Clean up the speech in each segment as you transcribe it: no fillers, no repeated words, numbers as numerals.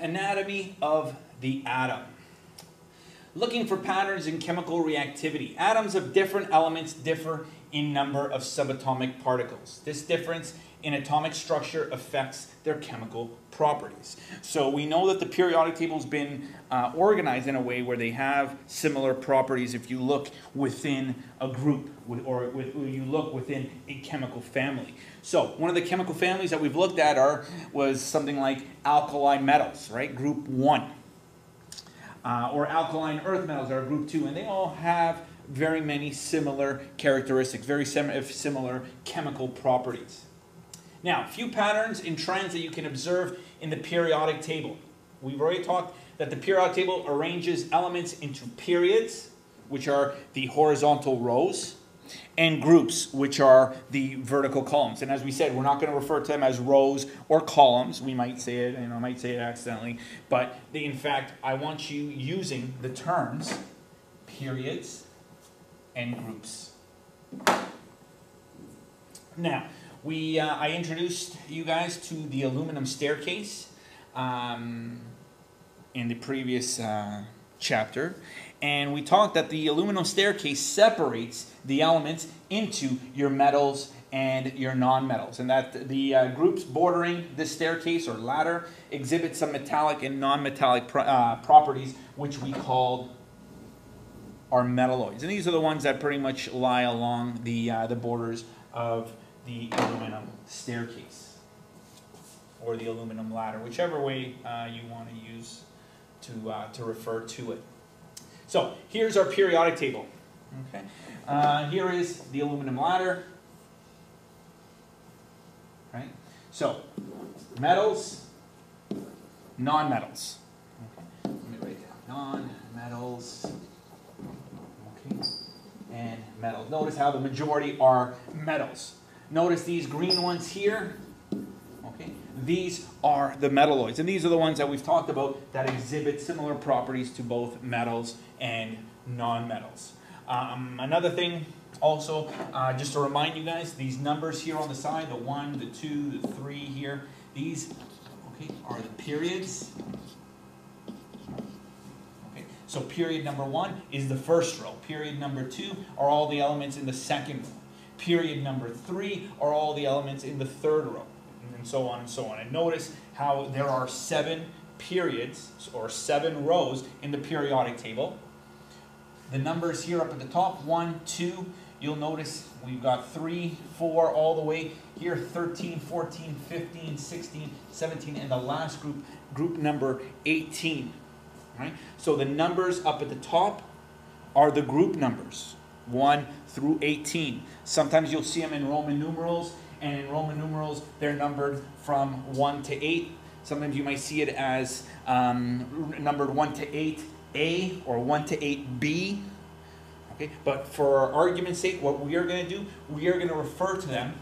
Anatomy of the atom. Looking for patterns in chemical reactivity. Atoms of different elements differ in number of subatomic particles. This difference in atomic structure affects their chemical properties. So we know that the periodic table has been organized in a way where they have similar properties if you look within a group or you look within a chemical family. So one of the chemical families that we've looked at was something like alkali metals, right? Group 1. Or alkaline earth metals are group 2, and they all have very many similar characteristics, very similar chemical properties. Now, a few patterns in trends that you can observe in the periodic table. We've already talked that the periodic table arranges elements into periods, which are the horizontal rows, and groups, which are the vertical columns. And as we said, we're not going to refer to them as rows or columns. We might say it, I might say it accidentally, but in fact, I want you using the terms periods and groups. Now, I introduced you guys to the aluminum staircase in the previous chapter, and we talked that the aluminum staircase separates the elements into your metals and your non-metals, and that the groups bordering this staircase or ladder exhibit some metallic and non-metallic properties, which we call our metalloids. And these are the ones that pretty much lie along the borders of the aluminum staircase or the aluminum ladder, whichever way you want to use to refer to it. So here's our periodic table. Okay, here is the aluminum ladder. Right. So metals, non-metals. Okay. Let me write down non-metals. Okay, and metals. Notice how the majority are metals. Notice these green ones here. Okay, these are the metalloids, and these are the ones that we've talked about that exhibit similar properties to both metals and non-metals. Another thing also, just to remind you guys, these numbers here on the side, the 1, the 2, the 3 here, these are the periods. Okay, so period number 1 is the first row. Period number 2 are all the elements in the second row. Period number 3 are all the elements in the third row, and so on and so on. And notice how there are 7 periods or 7 rows in the periodic table. The numbers here up at the top, 1, 2, you'll notice we've got 3, 4, all the way here, 13, 14, 15, 16, 17, and the last group number 18. Right? So the numbers up at the top are the group numbers, 1 through 18. Sometimes you'll see them in Roman numerals, and in Roman numerals they're numbered from 1 to 8. Sometimes you might see it as numbered 1 to 8A or 1 to 8B. Okay, but for our argument's sake, what we are going to do, we are going to refer to them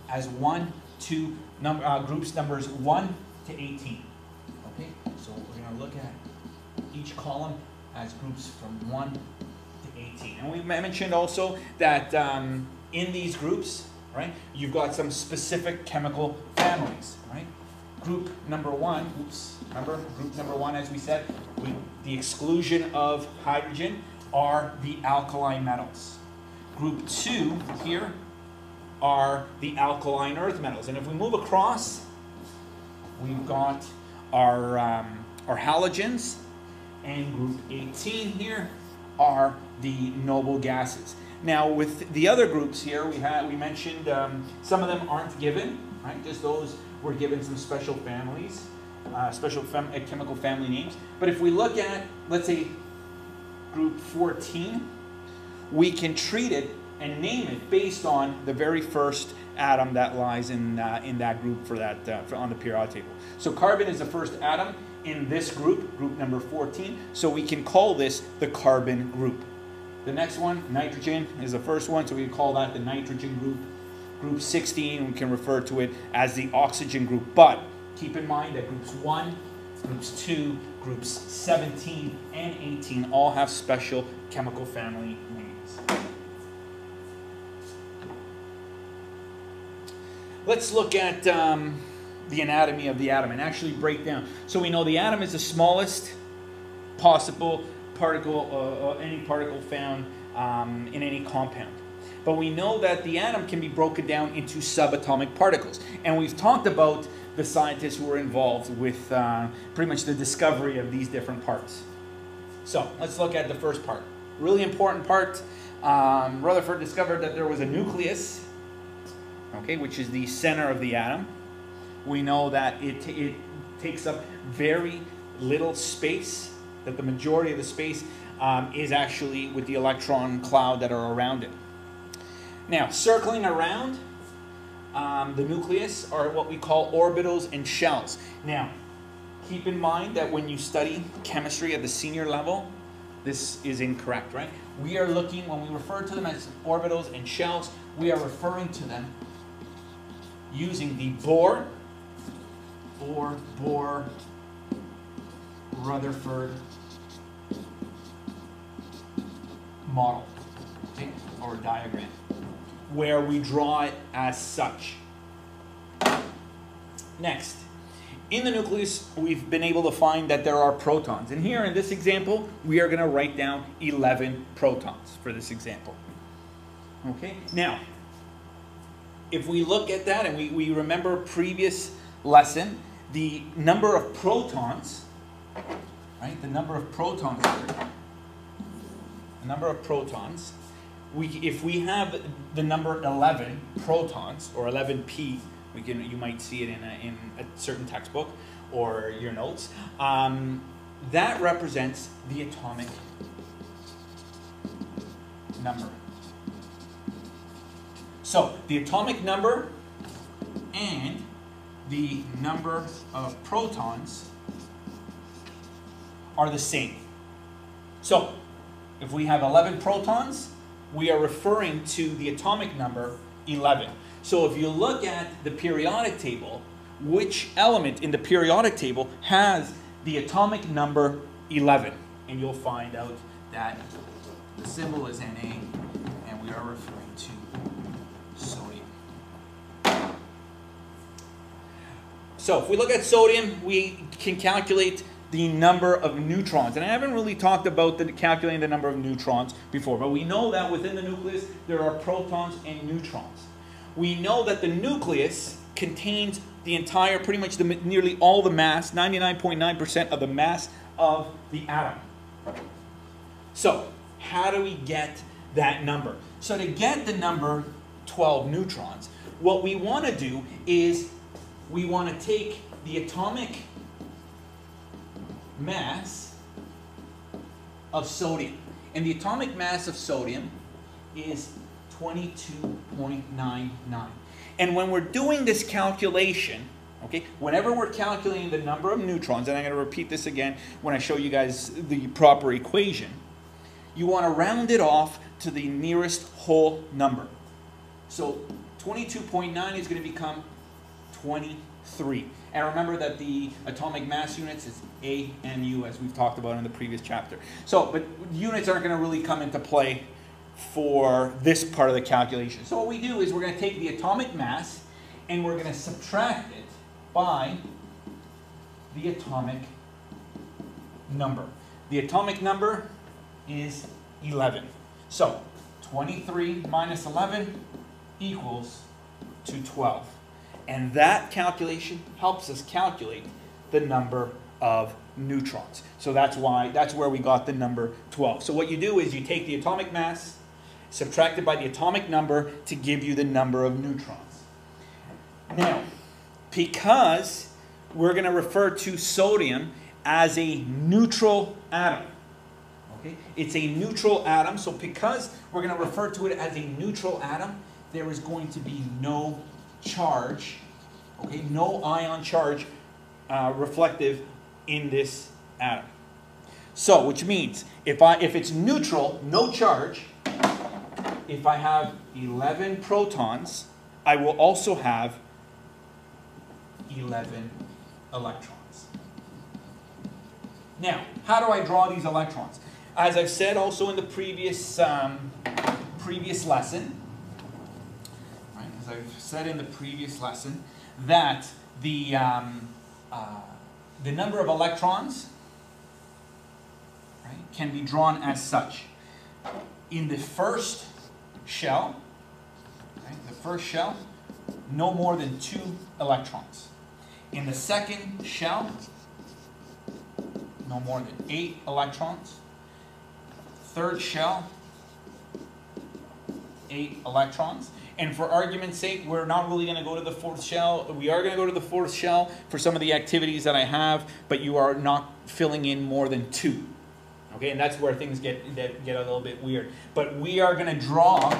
as groups numbers 1 to 18. Okay, so we're going to look at each column as groups from 1 to 18. And we mentioned also that in these groups, right, you've got some specific chemical families, right? Group number 1, remember, group number 1, as we said, with the exclusion of hydrogen, are the alkali metals. Group 2 here are the alkaline earth metals. And if we move across, we've got our halogens, and group 18 here are the noble gases. Now with the other groups here, we mentioned some of them aren't given, right? Just those were given some special families, chemical family names. But if we look at, let's say, group 14, we can treat it and name it based on the very first atom that lies in that group on the periodic table. So carbon is the first atom in this group number 14. So we can call this the carbon group. The next one, nitrogen, is the first one, so we can call that the nitrogen group. Group 16, we can refer to it as the oxygen group. But keep in mind that groups 1, groups 2, groups 17, and 18 all have special chemical family names. Let's look at the anatomy of the atom and actually break down. So we know the atom is the smallest possible particle, any particle found in any compound. But we know that the atom can be broken down into subatomic particles. And we've talked about the scientists who were involved with pretty much the discovery of these different parts. So let's look at the first part. Really important part. Rutherford discovered that there was a nucleus, okay, which is the center of the atom. We know that it takes up very little space, that the majority of the space is actually with the electron cloud that are around it. Now, circling around the nucleus are what we call orbitals and shells. Now, keep in mind that when you study chemistry at the senior level, this is incorrect, right? We are looking, when we refer to them as orbitals and shells, we are referring to them using the Bohr Rutherford model, okay, or diagram, where we draw it as such. Next, in the nucleus, we've been able to find that there are protons. And here in this example, we are going to write down 11 protons for this example. Okay, now, if we look at that and we remember the number of protons, right, the number of protons, if we have the number 11 protons, or 11p, you might see it in a certain textbook or your notes, that represents the atomic number. So the atomic number and the number of protons are the same. So if we have 11 protons, we are referring to the atomic number 11. So if you look at the periodic table, which element in the periodic table has the atomic number 11? And you'll find out that the symbol is Na, and we are referring to sodium. So if we look at sodium, we can calculate the number of neutrons. And I haven't really talked about calculating the number of neutrons before, but we know that within the nucleus there are protons and neutrons. We know that the nucleus contains the entire, pretty much nearly all the mass, 99.9% of the mass of the atom. So how do we get that number? So to get the number 12 neutrons, what we want to do is we want to take the atomic mass of sodium. And the atomic mass of sodium is 22.99. And when we're doing this calculation, okay, whenever we're calculating the number of neutrons, and I'm going to repeat this again when I show you guys the proper equation, you want to round it off to the nearest whole number. So 22.9 is going to become 23. And remember that the atomic mass units is AMU, as we've talked about in the previous chapter. So, but units aren't going to really come into play for this part of the calculation. So what we do is we're going to take the atomic mass and we're going to subtract it by the atomic number. The atomic number is 11. So 23 minus 11 equals to 12. And that calculation helps us calculate the number of neutrons. So that's where we got the number 12. So what you do is you take the atomic mass, subtract it by the atomic number to give you the number of neutrons. Now, because we're going to refer to sodium as a neutral atom, okay? It's a neutral atom, so because we're going to refer to it as a neutral atom, there is going to be no charge, okay, no ion charge reflective in this atom. So, which means if it's neutral, no charge, if I have 11 protons, I will also have 11 electrons. Now, how do I draw these electrons? As I've said also in the previous lesson, that the number of electrons, right, can be drawn as such. In the first shell, right, no more than 2 electrons. In the second shell, no more than 8 electrons. Third shell, 8 electrons. And for argument's sake, we're not really going to go to the fourth shell. We are going to go to the fourth shell for some of the activities that I have, but you are not filling in more than 2. Okay, and that's where things get a little bit weird. But we are going to draw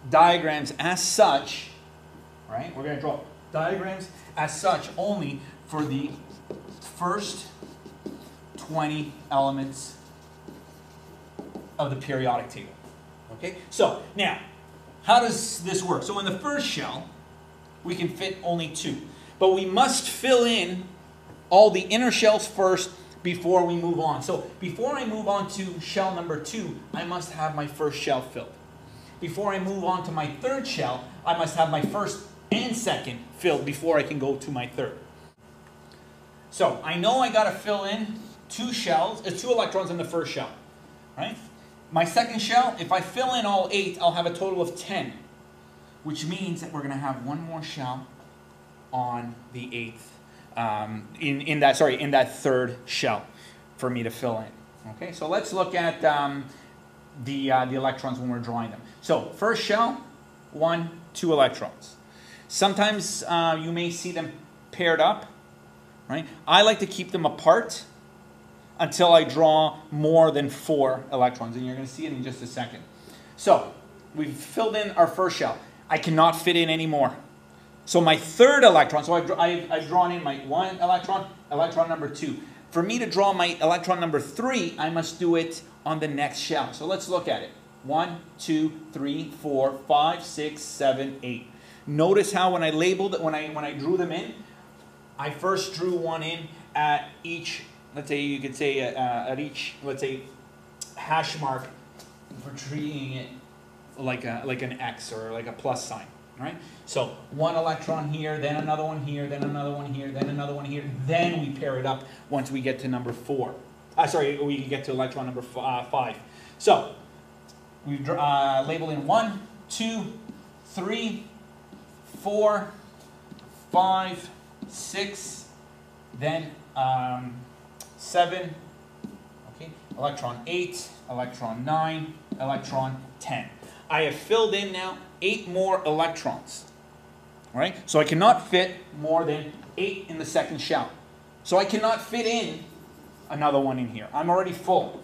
diagrams as such, right? We're going to draw diagrams as such only for the first 20 elements of the periodic table. Okay, so now, how does this work? So in the first shell, we can fit only 2. But we must fill in all the inner shells first before we move on. So before I move on to shell number 2, I must have my first shell filled. Before I move on to my third shell, I must have my first and second filled before I can go to my third. So I know I got to fill in 2 electrons in the first shell, right? My second shell, if I fill in all 8, I'll have a total of 10, which means that we're going to have 1 more shell on the 8th, in that third shell for me to fill in. Okay, so let's look at the electrons when we're drawing them. So first shell, 1, 2 electrons. Sometimes you may see them paired up, right? I like to keep them apart until I draw more than 4 electrons, and you're going to see it in just a second. So we've filled in our first shell. I cannot fit in any more. So my third electron, so I've drawn in my 1 electron, electron number 2. For me to draw my electron number 3, I must do it on the next shell. So let's look at it. 1, 2, 3, 4, 5, 6, 7, 8. Notice how when I labeled it, when I drew them in, I first drew 1 in at each, let's say you could say at each, let's say, hash mark for treating it like an X or like a plus sign, right? So 1 electron here, then another one here, then another one here, then another one here. Then we pair it up once we get to number 4. We get to electron number 5. So we've labeled in 1, 2, 3, 4, 5, 6, then 7, okay, electron 8, electron 9, electron 10. I have filled in now 8 more electrons, right? So I cannot fit more than 8 in the second shell. So I cannot fit in another one in here. I'm already full.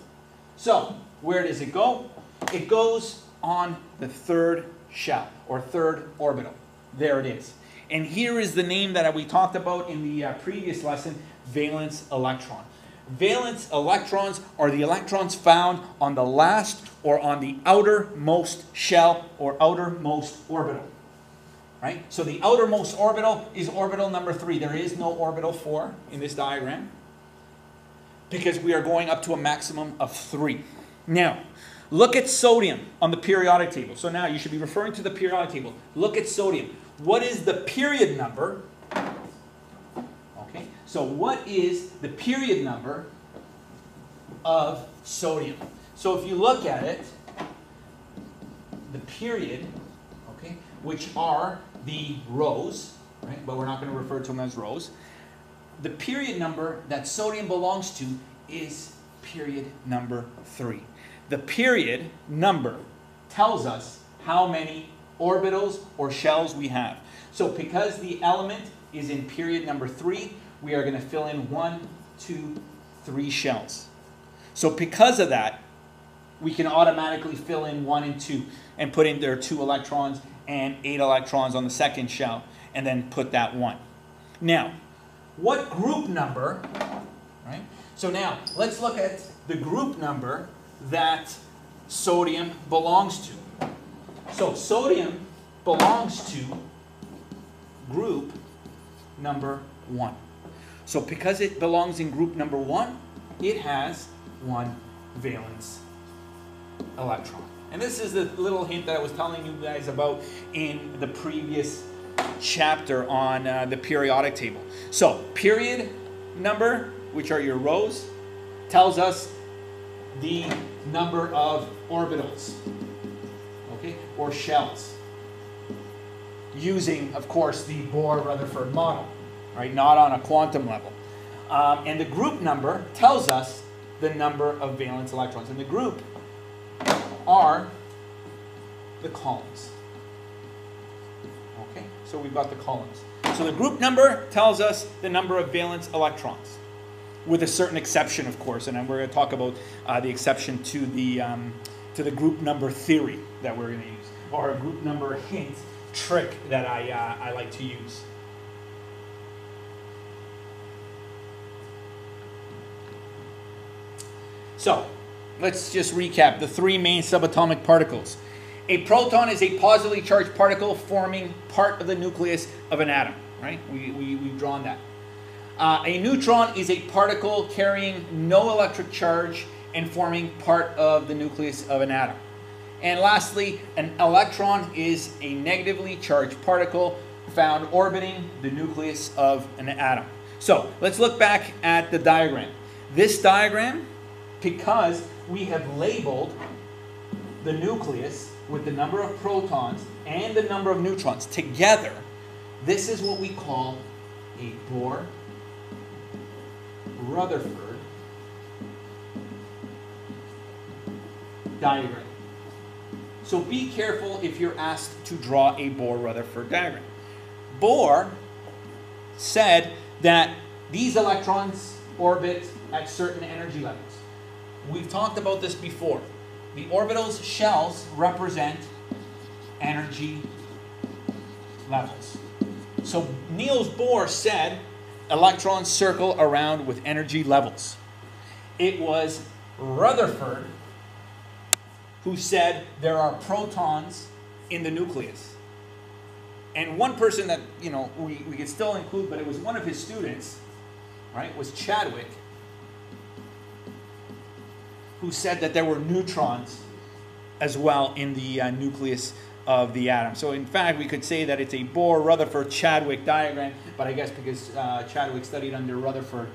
So where does it go? It goes on the third shell, or third orbital. There it is. And here is the name that we talked about in the previous lesson, valence electron. Valence electrons are the electrons found on the last or on the outermost shell or outermost orbital. Right? So the outermost orbital is orbital number 3. There is no orbital 4 in this diagram because we are going up to a maximum of 3. Now, look at sodium on the periodic table. So now you should be referring to the periodic table. Look at sodium. What is the period number? Okay, so what is the period number of sodium? So if you look at it, the period, okay, which are the rows, right, but we're not going to refer to them as rows. The period number that sodium belongs to is period number 3. The period number tells us how many orbitals or shells we have. So because the element is in period number 3, we are going to fill in 1, 2, 3 shells. So because of that, we can automatically fill in 1 and 2 and put in there 2 electrons and 8 electrons on the second shell and then put that 1. Now, what group number, right? So now, let's look at the group number that sodium belongs to. So sodium belongs to group number 1. So because it belongs in group number 1, it has 1 valence electron. And this is the little hint that I was telling you guys about in the previous chapter on the periodic table. So period number, which are your rows, tells us the number of orbitals, okay, or shells, using, of course, the Bohr-Rutherford model, right? Not on a quantum level. And the group number tells us the number of valence electrons. And the group are the columns. Okay, so we've got the columns. So the group number tells us the number of valence electrons, with a certain exception, of course. And we're going to talk about the exception to the group number theory that we're going to use, or a group number hint trick that I like to use. So, let's just recap the three main subatomic particles. A proton is a positively charged particle forming part of the nucleus of an atom, right? We've drawn that. A neutron is a particle carrying no electric charge and forming part of the nucleus of an atom. And lastly, an electron is a negatively charged particle found orbiting the nucleus of an atom. So, let's look back at the diagram. This diagram, because we have labeled the nucleus with the number of protons and the number of neutrons together, this is what we call a Bohr-Rutherford diagram. So be careful if you're asked to draw a Bohr-Rutherford diagram. Bohr said that these electrons orbit at certain energy levels. We've talked about this before. The orbitals, shells, represent energy levels. So Niels Bohr said electrons circle around with energy levels. It was Rutherford who said there are protons in the nucleus. And one person that, you know, we could still include, but it was one of his students, right, was Chadwick, who said that there were neutrons as well in the nucleus of the atom. So in fact, we could say that it's a Bohr-Rutherford-Chadwick diagram, but I guess because Chadwick studied under Rutherford,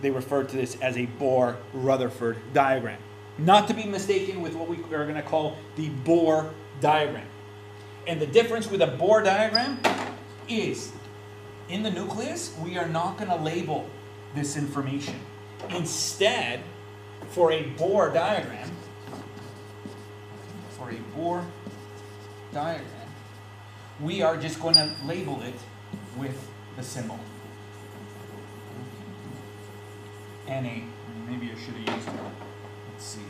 they referred to this as a Bohr-Rutherford diagram. Not to be mistaken with what we are going to call the Bohr diagram. And the difference with a Bohr diagram is, in the nucleus, we are not going to label this information. Instead, for a Bohr diagram, we are just going to label it with the symbol Na. Maybe I should have used it. Let's see.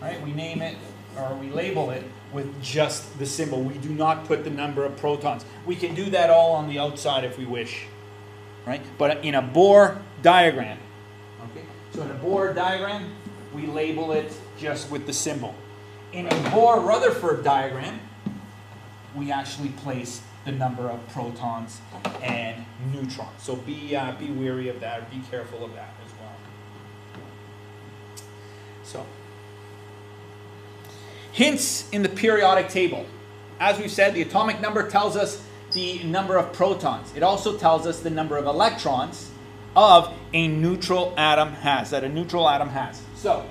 Right? We name it, or we label it with just the symbol. We do not put the number of protons. We can do that all on the outside if we wish. Right? But in a Bohr diagram, okay? So in a Bohr diagram, we label it just with the symbol. In a Bohr-Rutherford diagram, we actually place the number of protons and neutrons. So be wary of that, or be careful of that as well. So, hints in the periodic table. As we've said, the atomic number tells us the number of protons. It also tells us the number of electrons of a neutral atom has, So,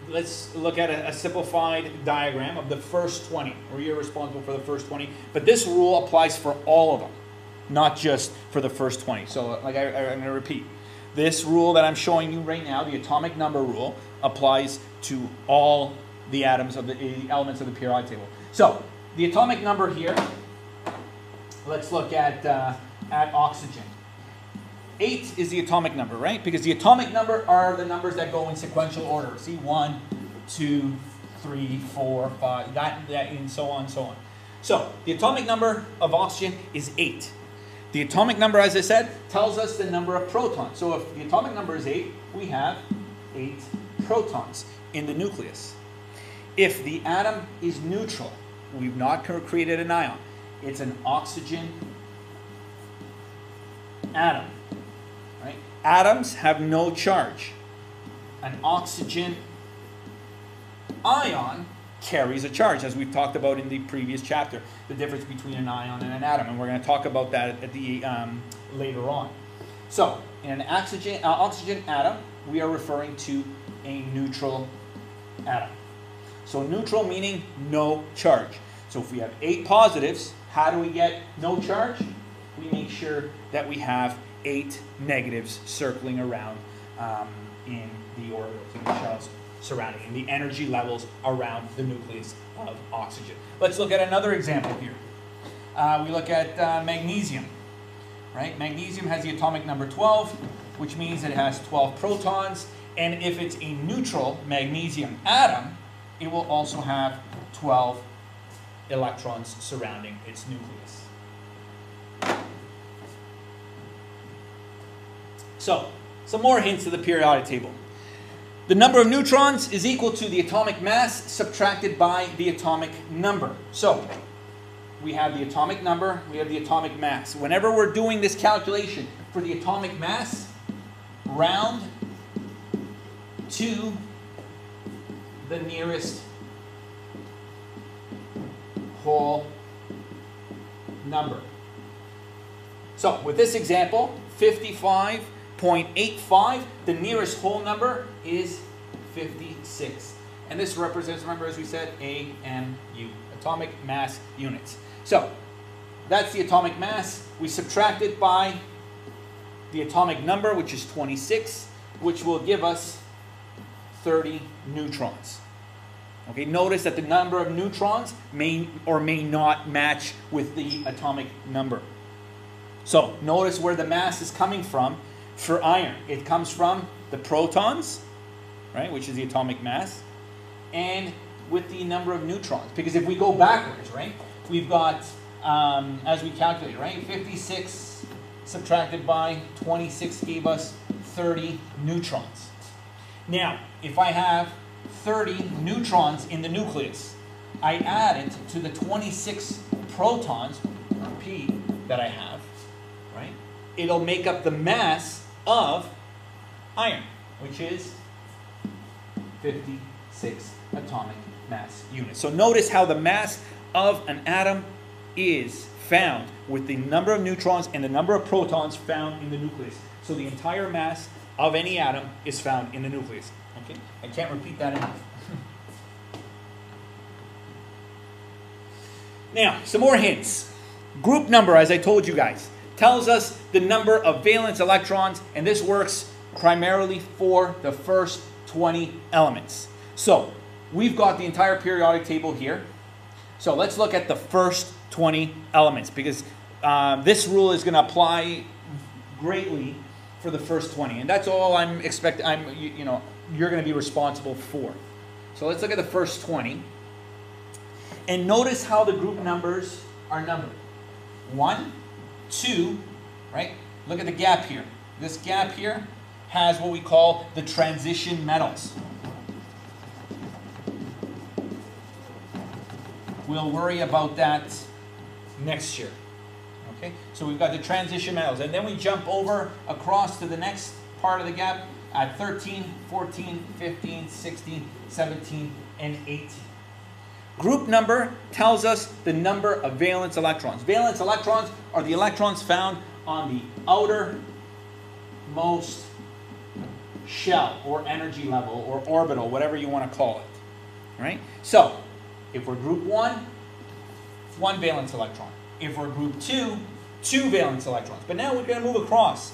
let's look at a simplified diagram of the first 20. We're responsible for the first 20, but this rule applies for all of them, not just for the first 20. So, like I'm going to repeat, this rule that I'm showing you right now, the atomic number rule, applies to all the atoms of the elements of the periodic table. So, the atomic number here, let's look at oxygen. 8 is the atomic number, right? Because the atomic number are the numbers that go in sequential order. See, 1, 2, 3, 4, 5, that, and so on, so on. So, the atomic number of oxygen is 8. The atomic number, as I said, tells us the number of protons. So, if the atomic number is 8, we have 8 protons in the nucleus. If the atom is neutral, we've not created an ion. It's an oxygen atom. Right? Atoms have no charge. An oxygen ion carries a charge, as we've talked about in the previous chapter, the difference between an ion and an atom, and we're going to talk about that at the later on. So, in an oxygen atom, we are referring to a neutral atom. So neutral meaning no charge. So if we have 8 positives, how do we get no charge? We make sure that we have 8 negatives circling around in the orbitals, in the shells surrounding, and the energy levels around the nucleus of oxygen. Let's look at another example here. We look at magnesium, right? Magnesium has the atomic number 12, which means it has 12 protons, and if it's a neutral magnesium atom, it will also have 12 electrons surrounding its nucleus. So, some more hints to the periodic table. The number of neutrons is equal to the atomic mass subtracted by the atomic number. So, we have the atomic number, we have the atomic mass. Whenever we're doing this calculation for the atomic mass, round to the nearest whole number. So, with this example, 55.85, the nearest whole number is 56. And this represents, remember as we said, AMU, atomic mass units. So, that's the atomic mass. We subtract it by the atomic number, which is 26, which will give us 30 neutrons. Okay, notice that the number of neutrons may or may not match with the atomic number. So, notice where the mass is coming from for iron. It comes from the protons, right, which is the atomic mass, and with the number of neutrons. Because if we go backwards, right, we've got, as we calculate, right, 56 subtracted by 26 gave us 30 neutrons. Now, if I have 30 neutrons in the nucleus, I add it to the 26 protons, or P, that I have, right? It'll make up the mass of iron, which is 56 atomic mass units. So notice how the mass of an atom is found with the number of neutrons and the number of protons found in the nucleus. So the entire mass of any atom is found in the nucleus. Okay? I can't repeat that enough. Now, some more hints. Group number, as I told you guys, tells us the number of valence electrons, and this works primarily for the first 20 elements. So, we've got the entire periodic table here. So, let's look at the first 20 elements, because this rule is going to apply greatly for the first 20, and that's all I'm expecting. You're going to be responsible for. So let's look at the first 20, and notice how the group numbers are numbered. 1, 2, right? Look at the gap here. This gap here has what we call the transition metals. We'll worry about that next year. Okay, so we've got the transition metals, and then we jump over across to the next part of the gap at 13, 14, 15, 16, 17, and 18. Group number tells us the number of valence electrons. Valence electrons are the electrons found on the outermost shell, or energy level, or orbital, whatever you want to call it. Right? So, if we're group 1, 1 valence electron. If we're group 2, 2 valence electrons. But now we're going to move across.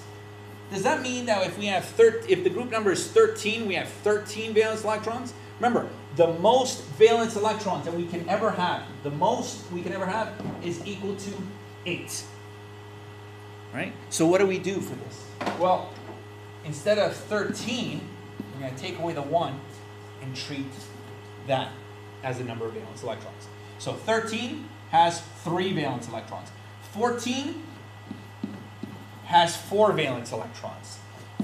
Does that mean that if we have if the group number is 13, we have 13 valence electrons? Remember, the most valence electrons that we can ever have, the most we can ever have, is equal to 8. Right? So what do we do for this? Well, instead of 13, we're going to take away the 1 and treat that as the number of valence electrons. So 13 has 3 valence electrons. 14 has 4 valence electrons.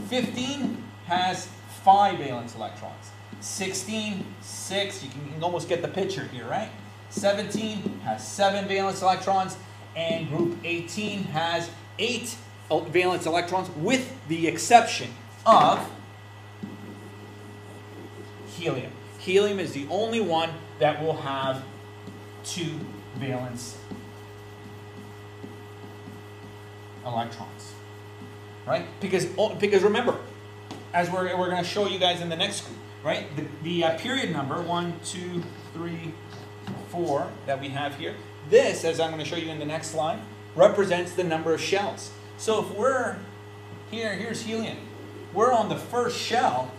15 has 5 valence electrons. 16, 6, you can almost get the picture here, right? 17 has 7 valence electrons, and group 18 has 8 valence electrons, with the exception of helium. Helium is the only one that will have 2 valence electrons, right? Because remember, as we're going to show you guys in the next group, right? The period number 1, 2, 3, 4 that we have here. This, as I'm going to show you in the next slide, represents the number of shells. So if we're here's helium. We're on the first shell.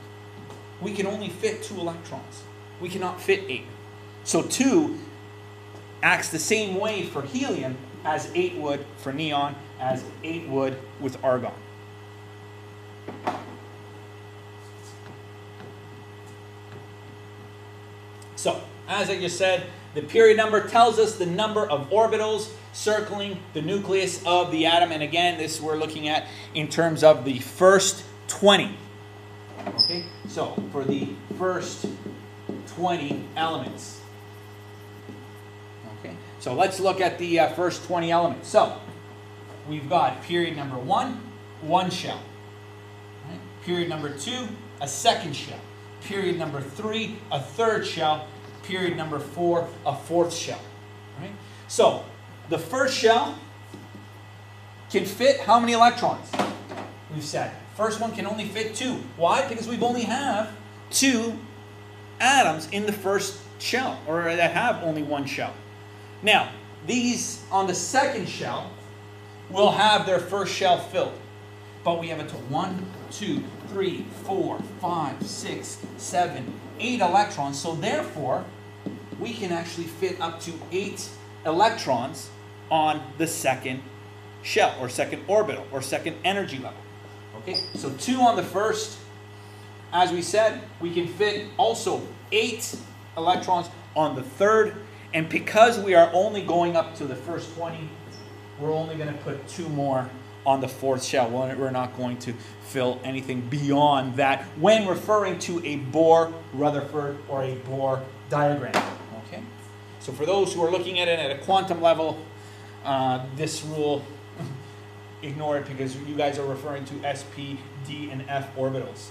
We can only fit 2 electrons. We cannot fit 8. So 2 acts the same way for helium as 8 would for neon, as 8 would with argon. So, as I just said, the period number tells us the number of orbitals circling the nucleus of the atom. And again, this we're looking at in terms of the first 20. Okay, so for the first 20 elements. Okay, so let's look at the first 20 elements. So, we've got period number 1, 1 shell. Right? Period number 2, a second shell. Period number 3, a third shell. Period number 4, a fourth shell. Right? So, the first shell can fit how many electrons? We've said. First one can only fit 2. Why? Because we've only have 2 atoms in the first shell, or that have only 1 shell. Now, these on the second shell will have their first shell filled. But we have it to 1, 2, 3, 4, 5, 6, 7, 8 electrons. So therefore, we can actually fit up to 8 electrons on the second shell, or second orbital, or second energy level. Okay, so 2 on the first. As we said, we can fit also 8 electrons on the third. And because we are only going up to the first 20, we're only going to put 2 more on the fourth shell. We're not going to fill anything beyond that when referring to a Bohr-Rutherford or a Bohr diagram. Okay, so for those who are looking at it at a quantum level, this rule, ignore it, because you guys are referring to s, p, d, and f orbitals.